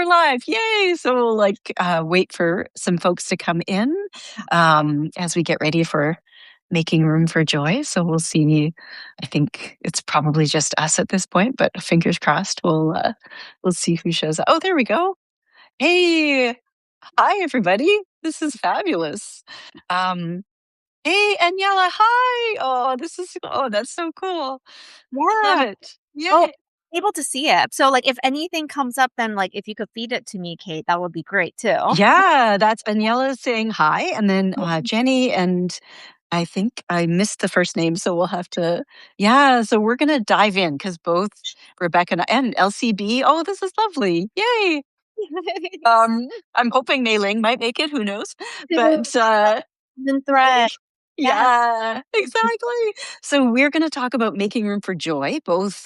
we're live. Yay. So we'll wait for some folks to come in as we get ready for making room for joy. So we'll see. I think it's probably just us at this point, but fingers crossed. We'll see who shows up. Oh, there we go. Hey, hi everybody. This is fabulous. Hey, Aniela, hi. That's so cool. Love Yeah. it. Oh, Yay. able to see it. So, like, if anything comes up, then, like, if you could feed it to me, Kate, that would be great too. Yeah, that's Aniela saying hi. And then Jenny, and I think I missed the first name. So we'll have to, yeah. So we're going to dive in because both Rebecca and LCB, oh, this is lovely. Yay. I'm hoping Mei Ling might make it. Who knows? But Then thread. Yes. yeah, exactly. So we're going to talk about making room for joy, both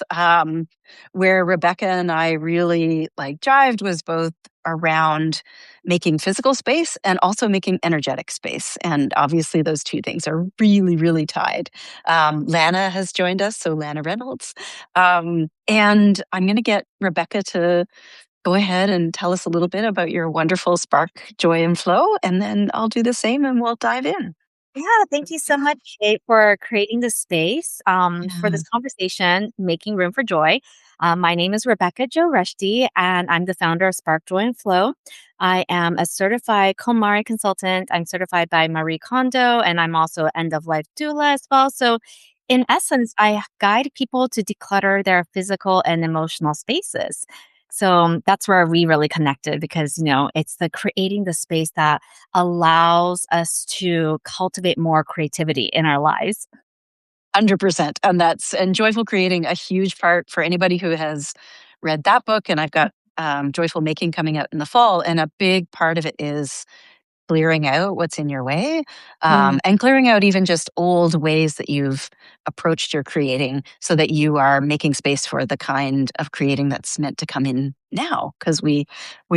where Rebecca and I really jived was both around making physical space and also making energetic space. And obviously those two things are really, really tied. Lana has joined us, so Lana Reynolds. And I'm going to get Rebecca to go ahead and tell us a little bit about your wonderful spark, joy, and flow. And then I'll do the same and we'll dive in. Yeah, thank you so much, Kate, for creating this space for Yeah. this conversation, Making Room for Joy. My name is Rebecca Jo-Rushdy, and I'm the founder of Spark, Joy, and Flow. I am a certified KonMari consultant. I'm certified by Marie Kondo, and I'm also an end-of-life doula as well. So, in essence, I guide people to declutter their physical and emotional spaces. So that's where we really connected because, it's the creating the space that allows us to cultivate more creativity in our lives. 100%. And Joyful Creating, a huge part for anybody who has read that book. And I've got Joyful Making coming out in the fall. And a big part of it is clearing out what's in your way, and clearing out even just old ways that you've approached your creating so that you are making space for the kind of creating that's meant to come in now. Because we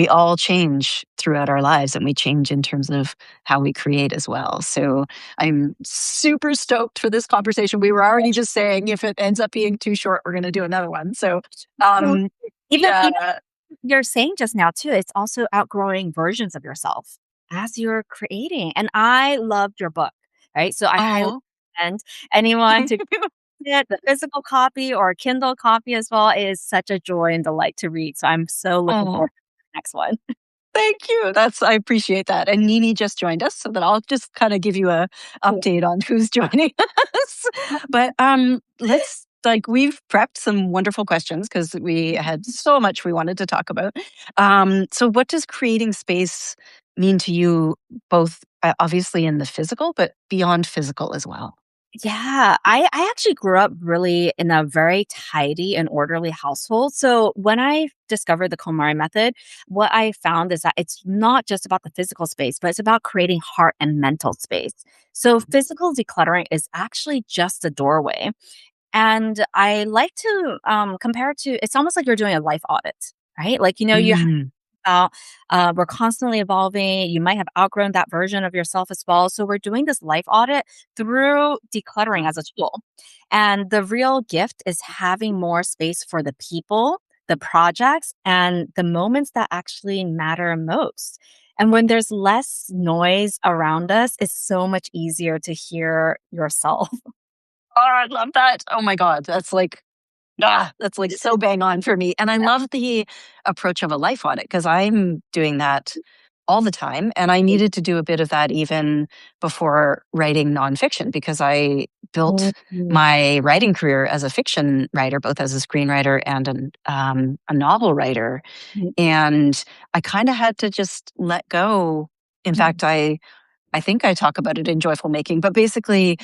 all change throughout our lives and we change in terms of how we create as well. So I'm super stoked for this conversation. We were already just saying if it ends up being too short, we're going to do another one. So Even yeah. you're saying just now too, it's also outgrowing versions of yourself as you're creating. And I loved your book, right? So I highly Oh. recommend anyone to get the physical copy or Kindle copy as well. It is such a joy and delight to read. So I'm so looking Oh. forward to the next one. Thank you. I appreciate that. And Nini just joined us, so that I'll just kind of give you a update on who's joining us. But let's we've prepped some wonderful questions because we had so much we wanted to talk about. So what does creating space mean to you, both obviously in the physical, but beyond physical as well? Yeah, I actually grew up really in a very tidy and orderly household. So when I discovered the KonMari method, what I found is that it's not just about the physical space, but it's about creating heart and mental space. So physical decluttering is actually just a doorway. And I like to compare it to it's almost like you're doing a life audit, right? You Mm. about we're constantly evolving. You might have outgrown that version of yourself as well. So we're doing this life audit through decluttering as a tool. And the real gift is having more space for the people, the projects, and the moments that actually matter most. And when there's less noise around us, it's so much easier to hear yourself. Oh, I love that. Oh my God. That's so bang on for me. And I love the approach of a life audit because I'm doing that all the time. And I needed to do a bit of that even before writing nonfiction because I built Mhm. my writing career as a fiction writer, both as a screenwriter and a novel writer. And I kind of had to just let go. In fact, I think I talk about it in Joyful Making, but basically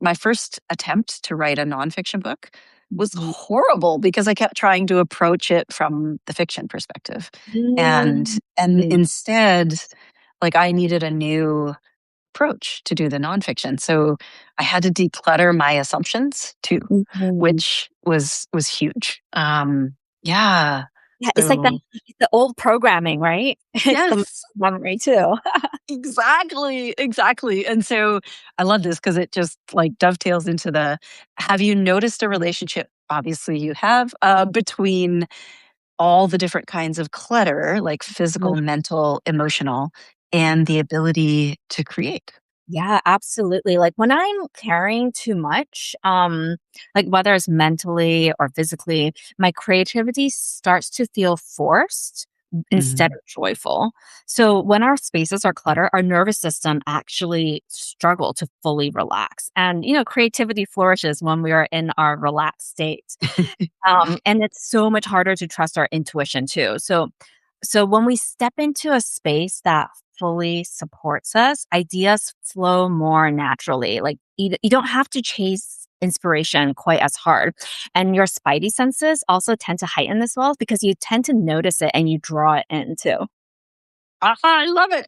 my first attempt to write a nonfiction book was Mhm. horrible because I kept trying to approach it from the fiction perspective. And Mhm. instead, I needed a new approach to do the nonfiction. So I had to declutter my assumptions too, Mhm. which was huge. Yeah. Yeah, it's like that So the old programming, right? It's the yes. memory too. Exactly, exactly. And so I love this because it just dovetails into have you noticed a relationship? Obviously you have, between all the different kinds of clutter, like physical, mental, emotional, and the ability to create. Yeah, absolutely. Like when I'm carrying too much, like whether it's mentally or physically, my creativity starts to feel forced instead Mhm. of joyful. So when our spaces are cluttered, our nervous system actually struggle to fully relax. And creativity flourishes when we are in our relaxed state. And it's so much harder to trust our intuition too. So when we step into a space that fully supports us, ideas flow more naturally. Like you don't have to chase inspiration quite as hard. And your spidey senses also tend to heighten as well because you tend to notice it and you draw it in too. I love it.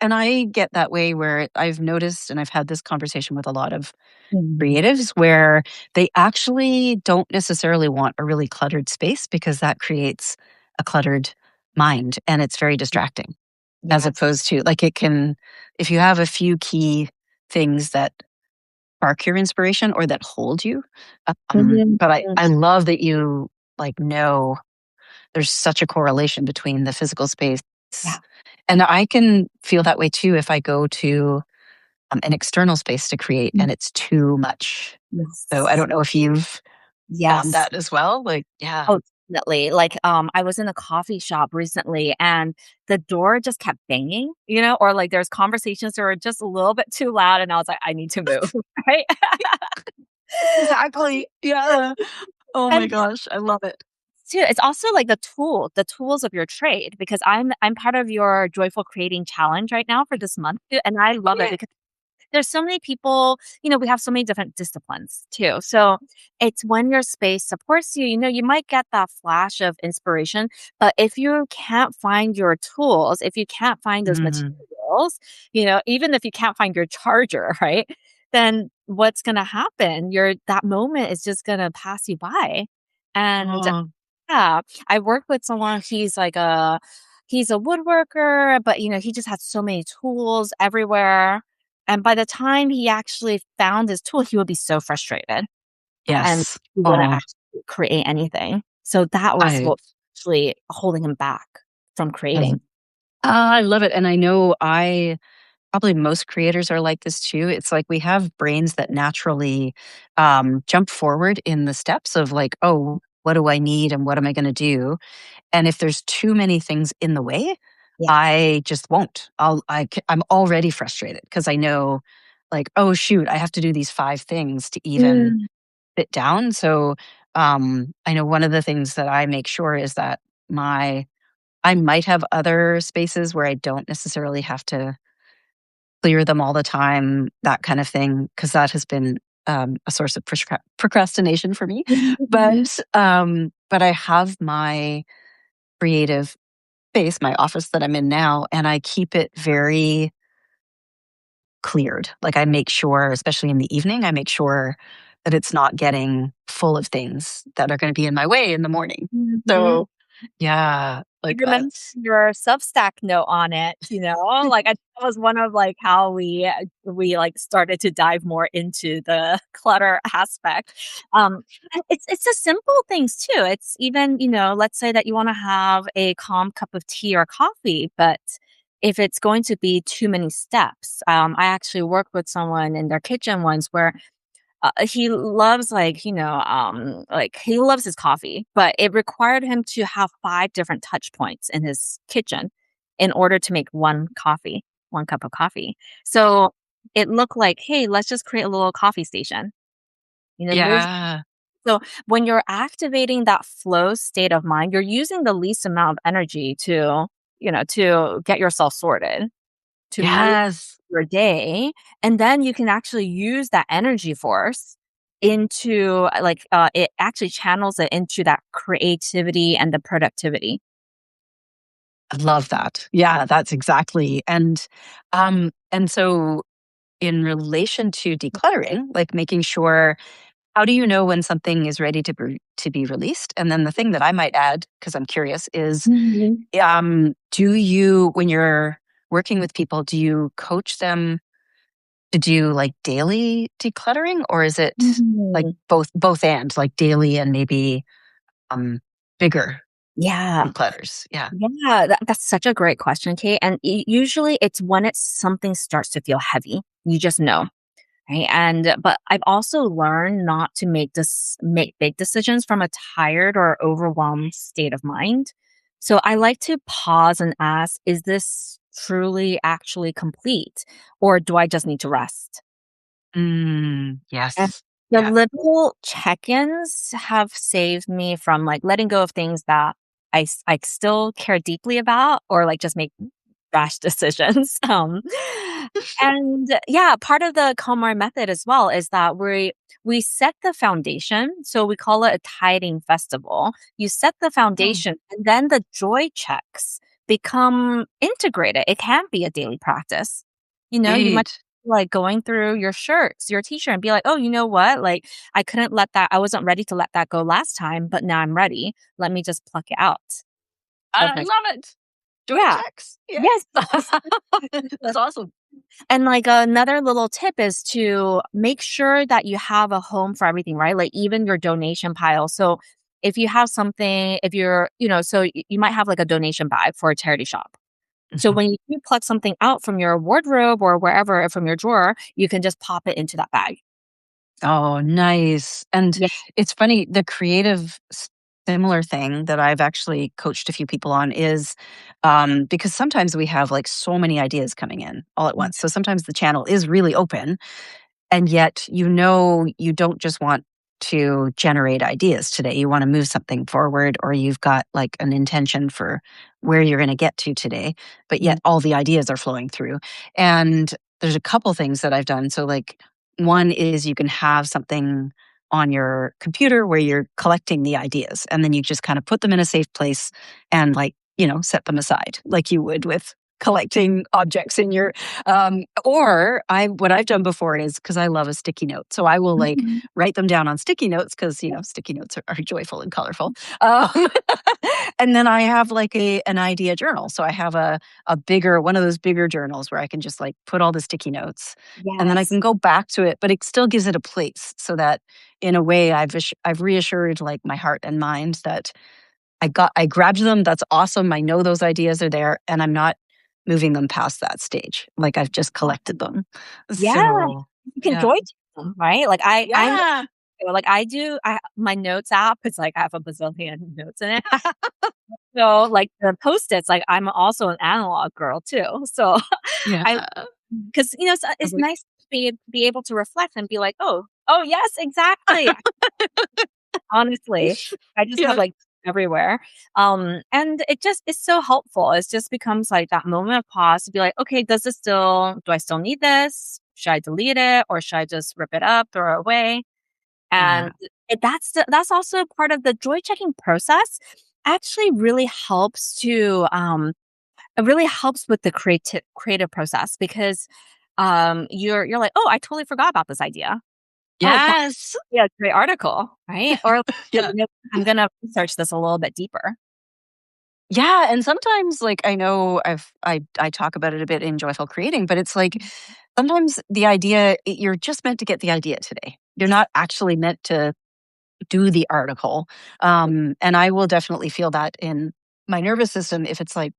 And I get that way where I've noticed and I've had this conversation with a lot of Mhm. creatives where they actually don't necessarily want a really cluttered space because that creates a cluttered mind and it's very distracting as Yes. opposed to like it can, if you have a few key things that spark your inspiration or that hold you. Mhm. But I love that you like know there's such a correlation between the physical space. Yeah. And I can feel that way too if I go to an external space to create Mm. and it's too much. So I Yes. don't know if you've found Yes. that as well. Like, yeah. Oh, definitely. Like, I was in a coffee shop recently and the door just kept banging, or like there's conversations that were just a little bit too loud and I was like, I need to move. Right. Exactly. Yeah. Oh my And gosh. I love it. too, it's also like the tools of your trade because I'm part of your joyful creating challenge right now for this month too, and I love it Yeah. because there's so many people, we have so many different disciplines too. So it's when your space supports you, you might get that flash of inspiration. But if you can't find your tools, if you can't find those Mhm. materials, even if you can't find your charger, right? Then what's gonna happen? That moment is just gonna pass you by. And Oh, yeah, I work with someone, he's a woodworker, but, he just has so many tools everywhere, and by the time he actually found his tool, he would be so frustrated, and yes. he wouldn't Oh, actually create anything. So that was I, what actually holding him back from I, creating. I love it. And I know probably most creators are like this too. It's like we have brains that naturally jump forward in the steps of like, oh, what do I need and what am I going to do? And if there's too many things in the way, Yeah. I just won't. I'm already frustrated because I know, like, oh shoot, I have to do these 5 things to even Mm, sit down. So I know one of the things that I make sure is that my I might have other spaces where I don't necessarily have to clear them all the time, that kind of thing, because that has been a source of procrastination for me. But I have my creative space, my office that I'm in now, and I keep it very cleared. Like I make sure, especially in the evening, I make sure that it's not getting full of things that are going to be in my way in the morning. mhm. So yeah, I like remember that's your Substack note on it, like, that was one of, like, how we, like, started to dive more into the clutter aspect. And it's the simple things too. It's even, let's say that you wanna have a calm cup of tea or coffee, but if it's going to be too many steps, I actually worked with someone in their kitchen once where he loves like he loves his coffee, but it required him to have 5 different touch points in his kitchen in order to make one cup of coffee. So it looked like, "Hey, let's just create a little coffee station." Move. yeah. So when you're activating that flow state of mind, you're using the least amount of energy to get yourself sorted, to move Yes. your day, and then you can actually use that energy force into it actually channels it into that creativity and the productivity. I love that. Yeah, that's exactly. And so in relation to decluttering, like making sure how do you know when something is ready to be released? And then the thing that I might add, because I'm curious, is Mhm. do you when you're working with people, do you coach them to do like daily decluttering, or is it like Mhm. both and like daily and maybe um bigger? Yeah. declutters? Yeah. Yeah, that's such a great question, Kate. And usually it's when it's something starts to feel heavy. You just know, right? And but I've also learned not to make big decisions from a tired or overwhelmed state of mind. So I like to pause and ask, is this truly actually complete? Or do I just need to rest? And Yes. the Yeah. little check-ins have saved me from, like, letting go of things that I still care deeply about or, like, just make rash decisions. And yeah, part of the KonMari method as well is that we set the foundation, so we call it a tidying festival. You set the Oh, foundation, and then the joy checks become integrated. It can be a daily practice. You might right. like going through your shirts, your t-shirt and be like, "Oh, you know what? Like I wasn't ready to let that go last time, but now I'm ready. Let me just pluck it out of I my." love it. Joy Yeah. checks. Yeah. Yes, yes. That's awesome. And, like, another little tip is to make sure that you have a home for everything, right? Like, even your donation pile. So, if you have something if you're so you might have, like, a donation bag for a charity shop. So, Mhm. when you do pluck something out from your wardrobe or wherever from your drawer, you can just pop it into that bag. Oh, nice. And Yeah. it's funny, the creative similar thing that I've actually coached a few people on is because sometimes we have like so many ideas coming in all at Mm, once. So sometimes the channel is really open. And yet, you don't just want to generate ideas today. You want to move something forward, or you've got like an intention for where you're going to get to today. But mm, yet, all the ideas are flowing through. And there's a couple things that I've done. So, like, one is you can have something on your computer where you're collecting the ideas, and then you just kind of put them in a safe place and, like, set them aside like you would with collecting objects in your or what I've done before is because I love a sticky note. So I will like mhm. write them down on sticky notes because, sticky notes are joyful and colorful. Um, and then I have like an idea journal. So I have a bigger, one of those bigger journals where I can just like put all the sticky notes and then I Yes. can go back to it, but it still gives it a place so that in a way I've reassured like my heart and mind that I grabbed them. That's awesome. I know those ideas are there and I'm not moving them past that stage. Like I've just collected them. Yeah, So, you can yeah. joy them, right? Like, I'm Yeah. like, my notes app, it's like I have a bazillion notes in it. So, like, the Post-its, like, I'm also an analog girl too. So, Yeah. I 'cause, I'm it's like, nice to be able to reflect and be like, "Oh, oh, yes, exactly." Honestly, I just have, yeah. like, everywhere. And it's so helpful. It just becomes, like, that moment of pause to be like, "Okay, do I still need this? Should I delete it, or should I just rip it up, throw it away?" Yeah. And that's also part of the joy checking process. Actually really helps to, it really helps with the creative process because, you're like, "Oh, I totally forgot about this idea. Oh, that Yes. would be a great article," right? Or, Yeah. I'm gonna research this a little bit deeper. Yeah. And sometimes like I know I talk about it a bit in Joyful Creating, but it's like sometimes the idea you're just meant to get the idea today. You're not actually meant to do the article. And I will definitely feel that in my nervous system if it's like,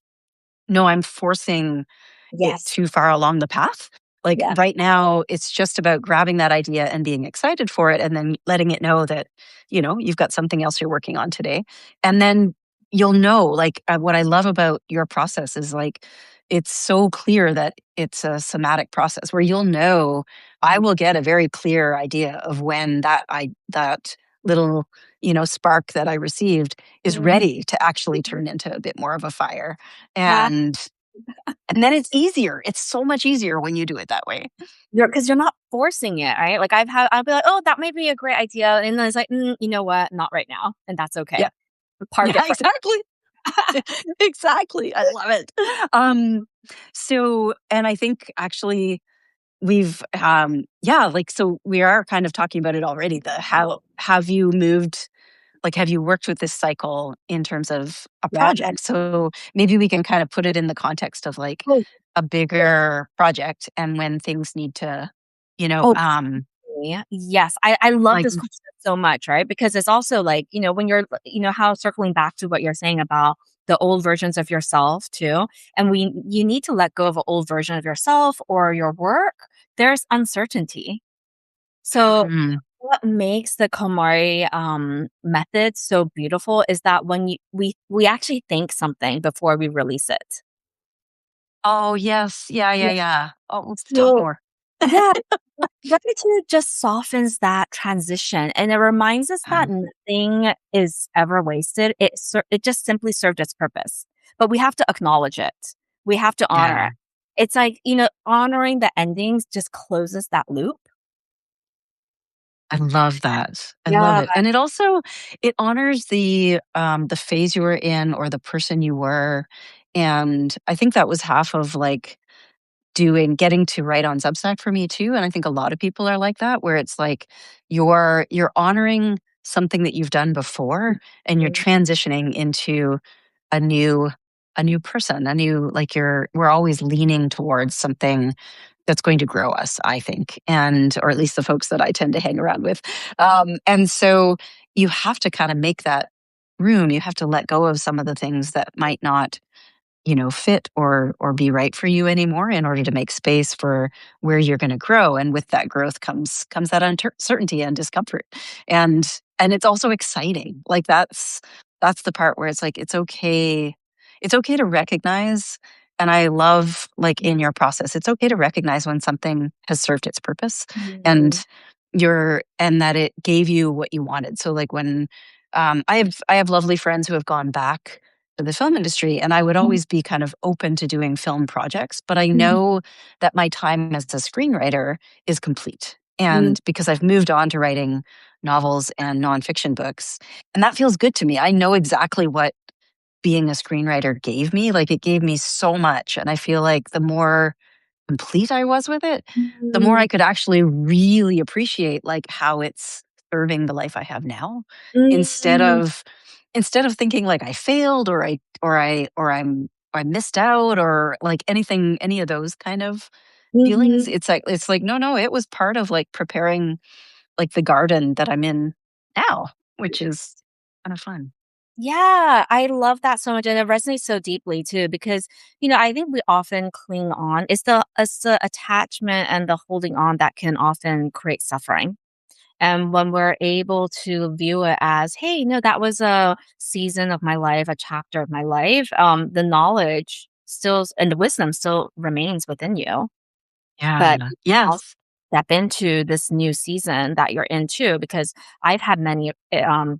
no, I'm forcing it Yes. too far along the path. Like Yeah. right now, it's just about grabbing that idea and being excited for it and then letting it know that, you've got something else you're working on today. And then you'll know, like, what I love about your process is like, it's so clear that it's a somatic process where you'll know I will get a very clear idea of when that little, spark that I received is Mhm. ready to actually turn into a bit more of a fire. Yeah. And then it's easier. It's so much easier when you do it that way. Because you're not forcing it, right? Like, I'll be like, "Oh, that might be a great idea," and then it's like, you know what? Not right now," and that's Yeah. okay. Park Yeah, it for exactly. Exactly. I love it. Um, and I think actually like, so we are kind of talking about it already. The how have you moved, like, have you worked with this cycle in terms of a Yeah. project? So maybe we can kind of put it in the context of like Oh, a bigger project and when things need to, you know, oh, um, Yes, I love Like, this question so much, right? Because it's also like, when you're, how circling back to what you're saying about the old versions of yourself too, and you need to let go of an old version of yourself or your work. There's uncertainty. So mm, what makes the KonMari method so beautiful is that when we actually think something before we release it. oh, yes. Yeah, yeah, Yeah. yeah. Oh, let's talk So more. yeah, gratitude just softens that transition, and it reminds us that Um, nothing is ever wasted. It just simply served its purpose, but we have to acknowledge it. We have to honor yeah. it. It's like, honoring the endings just closes that loop. I love that. I love Yeah. it. And it honors the phase you were in or the person you were. And I think that was half of like getting to write on Substack for me too. And I think a lot of people are like that, where it's like you're honoring something that you've done before and you're Mhm. transitioning into a new a new person, a new like we're always leaning towards something that's going to grow us, I think, and or at least the folks that I tend to hang around with. And so you have to kind of make that room. You have to let go of some of the things that might not fit or be right for you anymore in order to make space for where you're going to grow. And with that growth comes that uncertainty and discomfort. And it's also exciting. Like that's the part where it's like it's okay to recognize. And I love, like, in your process, it's okay to recognize when something has served its purpose Mhm. and that it gave you what you wanted. So like when I have lovely friends who have gone back to the film industry, and I would Mhm. always be kind of open to doing film projects, but I Mhm. know that my time as a screenwriter is complete. Mhm. And because I've moved on to writing novels and nonfiction books, and that feels good to me. I know exactly what being a screenwriter gave me. Like, it gave me so much. And I feel like the more complete I was with it, the more I Mhm. could actually really appreciate like how it's serving the life I have now instead Mhm. of instead of thinking like I failed or I missed out or like any of those kind of feelings. Mhm. It's like no, it was part of like preparing like the garden that I'm in now, which is kind of fun. Yeah, I love that so much, and it resonates so deeply too because, I think we often cling on. It's the attachment and the holding on that can often create suffering. And when we're able to view it as, hey, no, that was a season of my life, a chapter of my life, the knowledge still and the wisdom still remains within you. But Yeah. you can also Yes. step into this new season that you're in too, because I've had many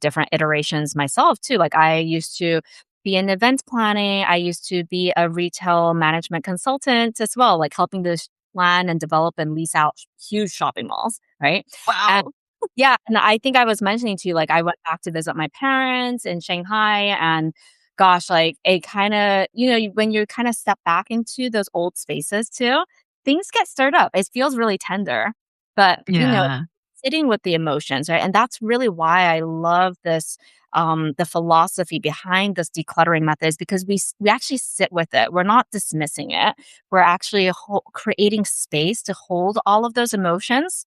different iterations myself too. Like I used to be in events planning. I used to be a retail management consultant as well, like helping to plan and develop and lease out huge shopping malls, right? And Wow. yeah, and I think I was mentioning to you, like I went back to visit my parents in Shanghai and gosh, like it kind of, when you kind of step back into those old spaces too, things get stirred up. It feels really tender, but, Yeah. sitting with the emotions, right? And that's really why I love this, the philosophy behind this decluttering method is because we actually sit with it. We're not dismissing it. We're actually creating space to hold all of those emotions.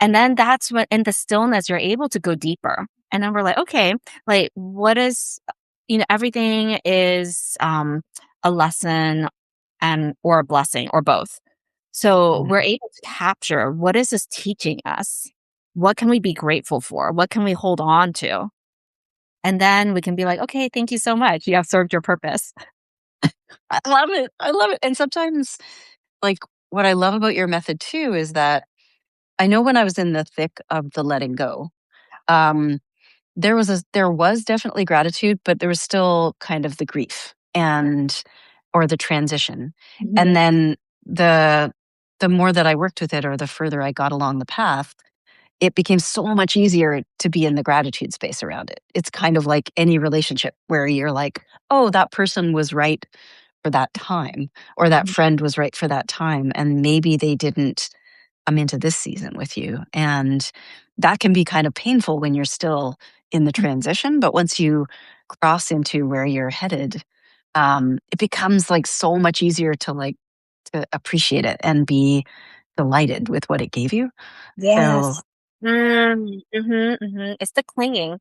And then that's when in the stillness, you're able to go deeper. And then we're like, okay, like what is, everything is a lesson and or a blessing or both. So we're able to capture what is this teaching us? What can we be grateful for? What can we hold on to? And then we can be like, okay, thank you so much. You have served your purpose. I love it. I love it. And sometimes, like, what I love about your method too is that I know when I was in the thick of the letting go, um, there was definitely gratitude, but there was still kind of the grief or the transition. And Mhm. then the the more that I worked with it or the further I got along the path, it became so much easier to be in the gratitude space around it. It's kind of like any relationship where you're like, oh, that person was right for that time, or that friend was right for that time. And maybe they didn't come into this season with you. And that can be kind of painful when you're still in the transition. But once you cross into where you're headed, it becomes like so much easier to appreciate it and be delighted with what it gave you. So, Yes. It's the clinging,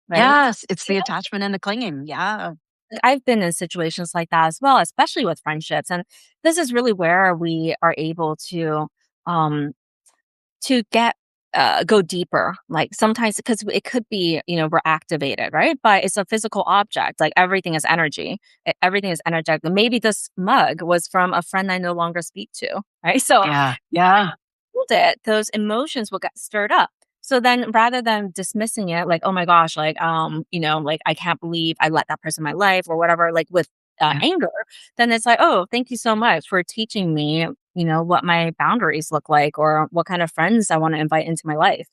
right? yes, it's the attachment and the clinging. Yeah. Like, I've been in situations like that as well, especially with friendships, and this is really where we are able um, to get go deeper. Like, sometimes because it could be, we're activated, right? But it's a physical object, like, everything is energy. Everything is energetic. Maybe this mug was from a friend I no longer speak to, right? So Yeah. Yeah. hold it, those emotions will get stirred up. So then rather than dismissing it like, "Oh my gosh, like, like, I can't believe I let that person in my life," or whatever, like, with, Yeah. anger, then it's like, "Oh, thank you so much for teaching me, what my boundaries look like or what kind of friends I wanna invite into my life."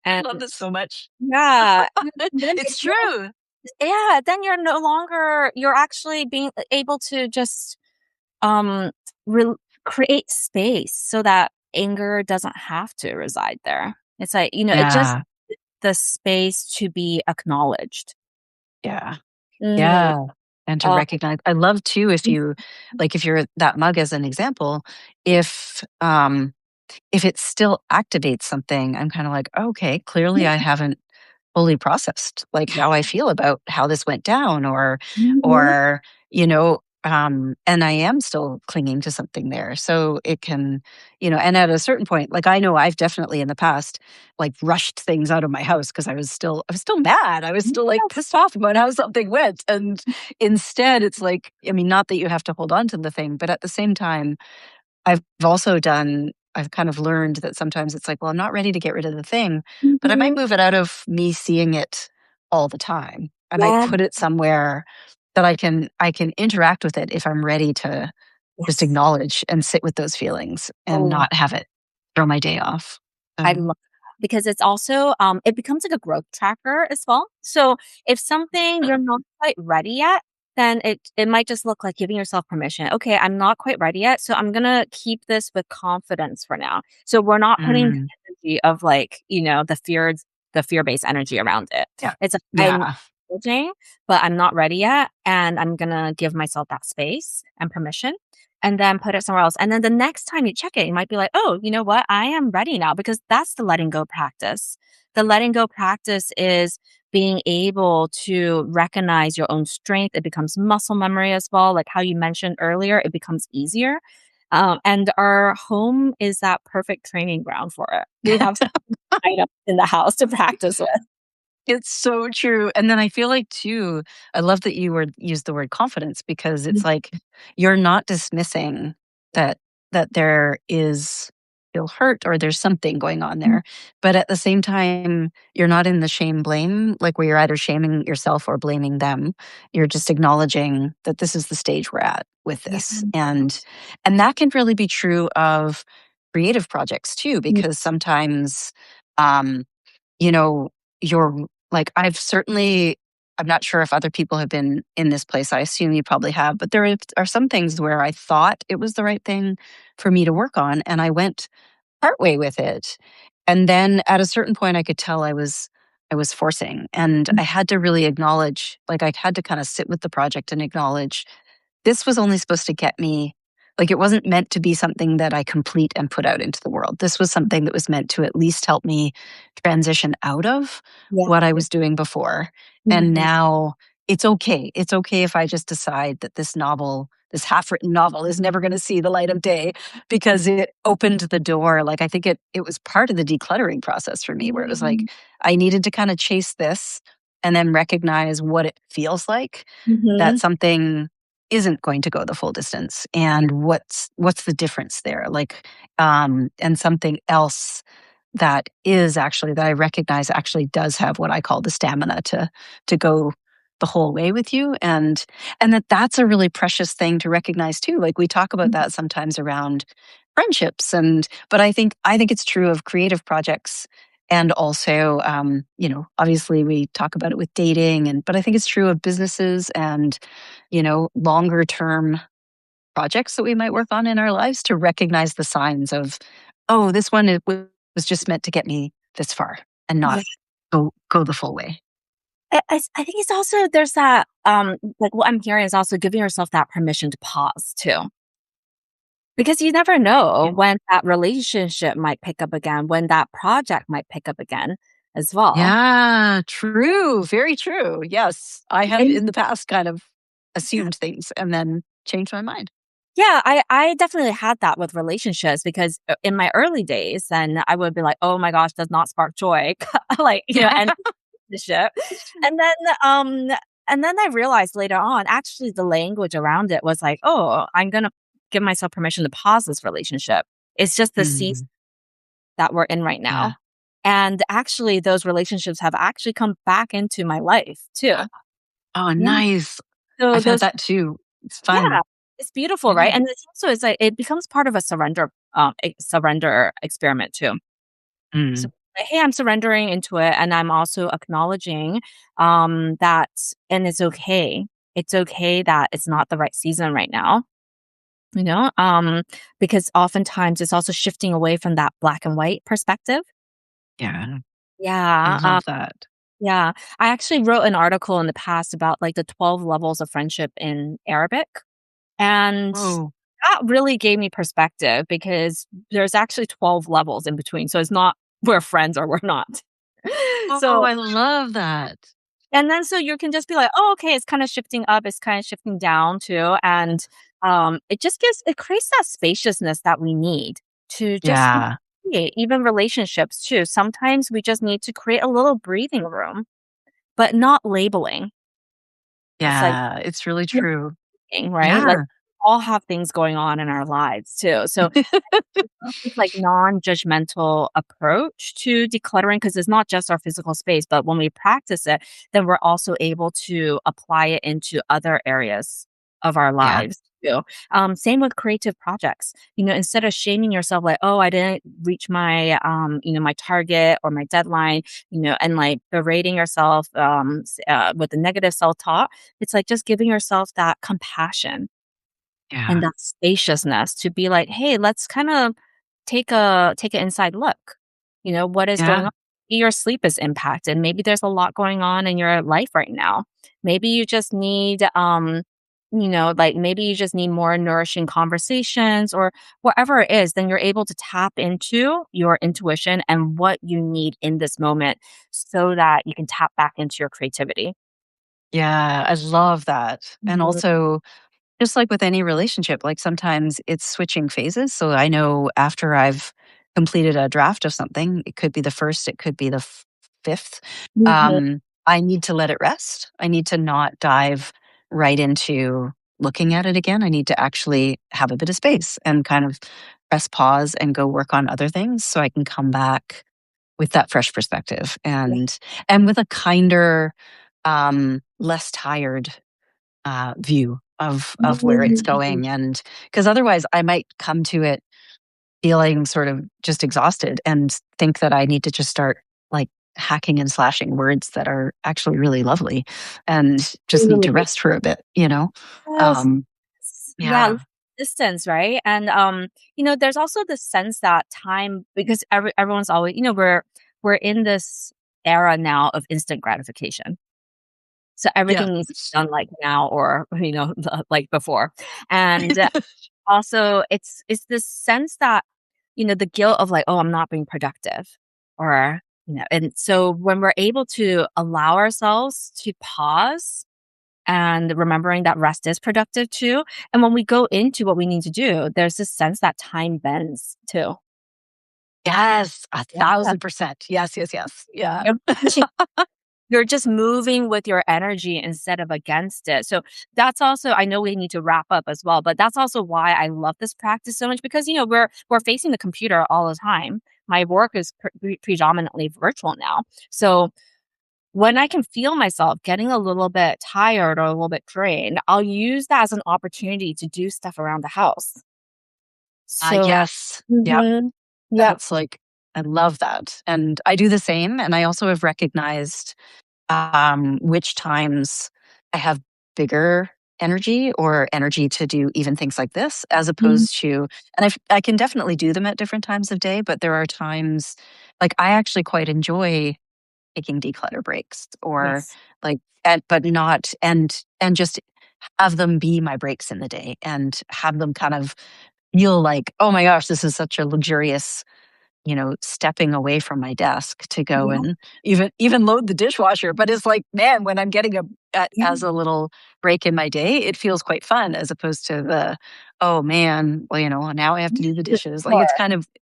I And love this so much. yeah, and then It's true. then you're no longer you're actually being able to just um, rel create space so that anger doesn't have to reside there. It's like, it just Yeah. the space to be acknowledged. Yeah. Mm, Yeah. And to uh, recognize, I love too if mhm, you, like, if you're that mug as an example, if if it still activates something, I'm kind of like, okay, clearly I haven't fully processed like yeah. how I feel about how this went down, Mhm. or and I am still clinging to something there. So it can, and at a certain point, like I know I've definitely in the past like rushed things out of my house because I was still mad. I was still like Yes. pissed off about how something went. And instead it's like, I mean, not that you have to hold on to the thing, but at the same time, I've kind of learned that sometimes it's like, well, I'm not ready to get rid of the thing, but I might Mhm. move it out of me seeing it all the time. I might Yeah. put it somewhere that I can interact with it if I'm ready to just Yes. acknowledge and sit with those feelings and Oh. not have it throw my day off. I So, love because it's also, it becomes like a growth tracker as well. So if something you're not quite ready yet, then it might just look like giving yourself permission. Okay, I'm not quite ready yet, so I'm gonna keep this with confidence for now. So we're not putting the mm, energy of like, the fear-based energy around it. yeah. It's like I'm Yeah. acknowledging, but I'm not ready yet, and I'm gonna give myself that space and permission and then put it somewhere else. And then the next time you check it, you might be like, oh, you know what? I am ready now because that's the letting go practice. The letting go practice is being able to recognize your own strength. It becomes muscle memory as well. Like how you mentioned earlier, it becomes easier. And our home is that perfect training ground for it. We have items in the house to practice with. It's so true, and then I feel like too, I love that you used the word confidence because it's like you're not dismissing that there is feel hurt or there's something going on there, but at the same time, you're not in the shame blame, like where you're either shaming yourself or blaming them. You're just acknowledging that this is the stage we're at with Yeah. this, and that can really be true of creative projects too, because sometimes, um, you know, you're like, I'm not sure if other people have been in this place. I assume you probably have, but are some things where I thought it was the right thing for me to work on, and I went partway with it. And then at a certain point, I could tell I was forcing, and I had to really acknowledge, like, I had to kind of sit with the project and acknowledge this was only supposed to get me, like, it wasn't meant to be something that I complete and put out into the world. This was something that was meant to at least help me transition out of Yeah. what I was doing before. And Mhm. now it's okay. It's okay if I just decide that this novel, this half-written novel is never going to see the light of day because it opened the door. Like, I think it was part of the decluttering process for me, where it was like I needed to kind of chase this and then recognize what it feels like that Mhm. something isn't going to go the full distance, and what's the difference there, like, and something else that I recognize actually does have what I call the stamina to go the whole way with you, and that's a really precious thing to recognize too. Like, we talk about that sometimes around friendships, but I think it's true of creative projects, and also, obviously we talk about it with dating, but I think it's true of businesses and, longer term projects that we might work on in our lives, to recognize the signs of, oh, this one was just meant to get me this far and not Yeah. go the full way. I think it's also there's that, like, what I'm hearing is also giving yourself that permission to pause too. Because you never know Yeah. when that relationship might pick up again, when that project might pick up again as well. Yeah, true, very true. Yes, I have And in the past kind of assumed things and then changed my mind. yeah, I definitely had that with relationships because in my early days, then I would be like, "Oh my gosh, does not spark joy." Like, and the ship. And then, um, and then I realized later on, actually the language around it was like, "Oh, I'm gonna give myself permission to pause this relationship. It's just the season Mm, that we're in right yeah. now." And actually, those relationships have actually come back into my life too. Oh, Yeah. nice. So I've had those that too. It's Yeah, fun. it's beautiful, right? Yeah. And it's also it's like it becomes part of a surrender experiment too. So, Mm, like, hey, I'm surrendering into it, and I'm also acknowledging that, and it's okay. It's okay that it's not the right season right now. You know, because oftentimes it's also shifting away from that black and white perspective. yeah, I Yeah, love that. yeah. I actually wrote an article in the past about like the 12 levels of friendship in Arabic. And Oh. that really gave me perspective because there's actually 12 levels in between. So it's not we're friends or we're not. Oh, So I love that. and then so you can just be like, "Oh, okay, it's kinda shifting up, it's kinda shifting down too," and, it creates that spaciousness that we need to just Yeah, create even relationships too. Sometimes we just need to create a little breathing room, but not labeling. It's like yeah, it's really true. right? Like, Yeah. all have things going on in our lives too. So this like non-judgmental approach to decluttering because it's not just our physical space, but when we practice it, then we're also able to apply it into other areas of our Yeah, lives too. Same with creative projects. Instead of shaming yourself, like, "Oh, I didn't reach my, my target or my deadline," and like berating yourself with the negative self-talk, it's like just giving yourself that compassion and yeah, that spaciousness to be like, "Hey, let's kinda take an inside look." What is going yeah, on? Maybe your sleep is impacted. Maybe there's a lot going on in your life right now. Maybe you just need, like, maybe you just need more nourishing conversations or whatever it is, then you're able to tap into your intuition and what you need in this moment so that you can tap back into your creativity. yeah, I love that. And Mhm. also, just like with any relationship, like sometimes it's switching phases. So I know after I've completed a draft of something, it could be the first, it could be the fifth. Mhm. I need to let it rest. I need to not dive right into looking at it again. I need to actually have a bit of space and kind of press pause and go work on other things so I can come back with that fresh perspective Yeah. and with a kinder, less tired view of where it's Mhm. going, and because otherwise I might come to it feeling sort of just exhausted and think that I need to just start like hacking and slashing words that are actually really lovely and just need to Totally. rest for a bit, you know? Yes. Um, Yeah, yeah. distance, right? And there's also the sense that time because everyone's always, we're in this era now of instant gratification. So Yeah. everything needs to be done like now or, like before. And also it's this sense that, the guilt of like, oh, I'm not being productive or, and so when we're able to allow ourselves to pause and remembering that rest is productive too. And when we go into what we need to do, there's this sense that time bends too. Yes, a Yeah. 1000%. Yes, yes, yes. Yeah. You're pushing you're just moving with your energy instead of against it. So that's also I know we need to wrap up as well, but that's also why I love this practice so much because we're facing the computer all the time. My work is predominantly virtual now. So when I can feel myself getting a little bit tired or a little bit drained, I'll use that as an opportunity to do stuff around the house. So Yes. Yeah. mhm. Yep. That's like, I love that. And I do the same. And I also have recognized which times I have bigger energy or energy to do even things like this, as Mhm. opposed to, and I can definitely do them at different times of day, but there are times like I actually quite enjoy taking declutter breaks or Yes. like, but not, and just have them be my breaks in the day and have them kind of feel like, oh my gosh, this is such a luxurious, stepping away from my desk to go Yeah. and even load the dishwasher. But it's like, man, when I'm getting as a little break in my day, it feels quite fun as opposed to the, oh man, well, now I have to do the dishes. Like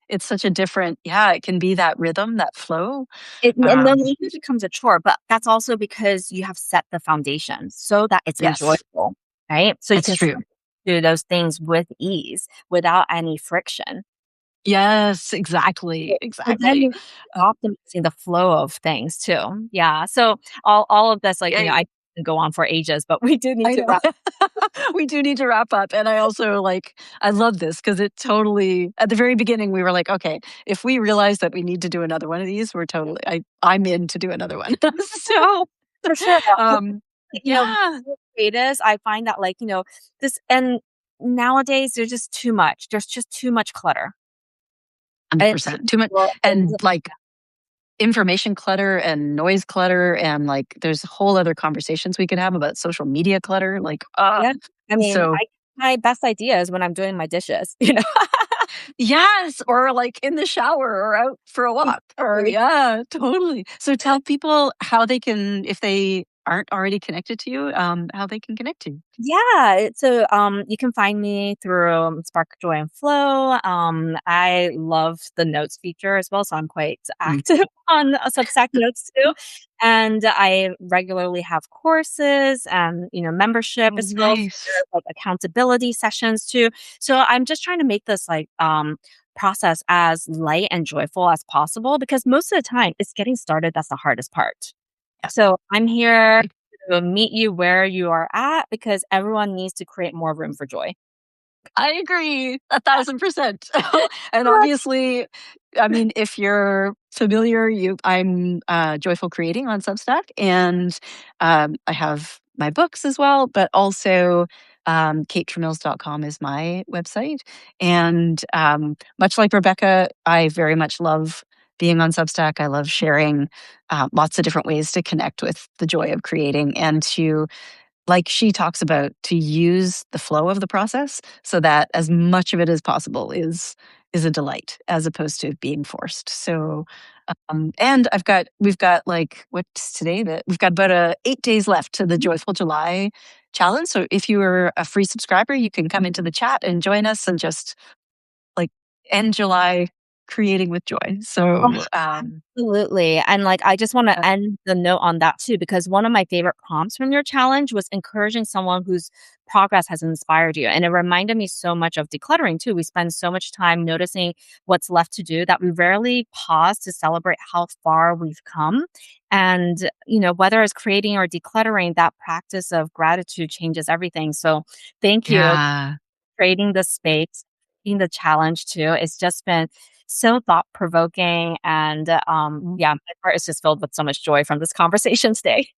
it's such a different, yeah, it can be that rhythm, that flow. And then Um, it becomes a chore, but that's also because you have set the foundation so that it's yes, enjoyable, right? So you that's can true. do those things with ease without any friction. Yes, exactly, So then exactly. you're Uh, optimizing the flow of things too. Yeah. So all of this, like, I, I can go on for ages, but we do need I to know. wrap. We do need to wrap up. And I also I love this because it totally, at the very beginning, we were like, okay, if we realize that we need to do another one of these, I'm in to do another one. So, For sure. um, You know, yeah, creatives, I find that, like, this, and nowadays there's just too much. There's just too much clutter. And 100% too much. well, And like information clutter and noise clutter. And like, there's whole other conversations we could have about social media clutter. Like, yeah. I mean, so my best ideas when I'm doing my dishes. yes, or like in the shower or out for a walk or Exactly. yeah, totally. So tell people how they can, if they aren't already connected to you, how they can connect to you. Yeah, so, you can find me through Spark Joy and Flow. I love the notes feature as well, so I'm quite Mm. active on Substack Notes too, and I regularly have courses and, membership Oh, as well, so nice. there's, like, accountability sessions too. So I'm just trying to make this, like, process as light and joyful as possible because most of the time, it's getting started that's the hardest part. Yeah. So I'm here to meet you where you are at because everyone needs to create more room for joy. I agree 1,000%. And obviously, I mean, if you're familiar, I'm Joyful Creating on Substack, and I have my books as well, but also katetremills.com is my website. And much like Rebecca, I very much love being on Substack. I love sharing lots of different ways to connect with the joy of creating and to like she talks about to use the flow of the process so that as much of it as possible is a delight as opposed to being forced. So and we've got like what's today that we've got about 8 days left to the Joyful July challenge. So if you are a free subscriber, you can come into the chat and join us and just like end July creating with joy. So Absolutely. And, like, I just wanna uh, end the note on that too, because one of my favorite prompts from your challenge was encouraging someone whose progress has inspired you. And it reminded me so much of decluttering too. We spend so much time noticing what's left to do that we rarely pause to celebrate how far we've come. And, whether it's creating or decluttering, that practice of gratitude changes everything. So thank you yeah, creating the space, in the challenge too. It's just been so thought provoking, and yeah, my heart is just filled with so much joy from this conversation today.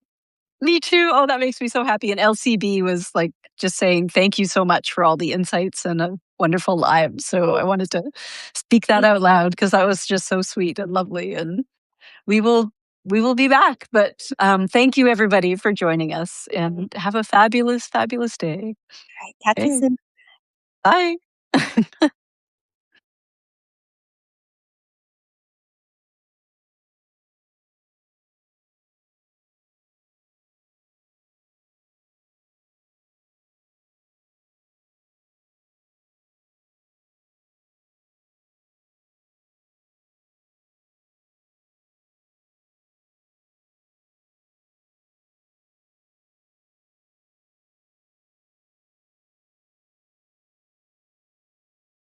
me too. Oh, that makes me so happy. And LCB was like just saying thank you so much for all the insights and a wonderful live. So I wanted to speak that out loud because that was just so sweet and lovely. And we will we will be back. But thank you everybody for joining us and have a fabulous, fabulous day. Right, catch you Okay. soon. Bye.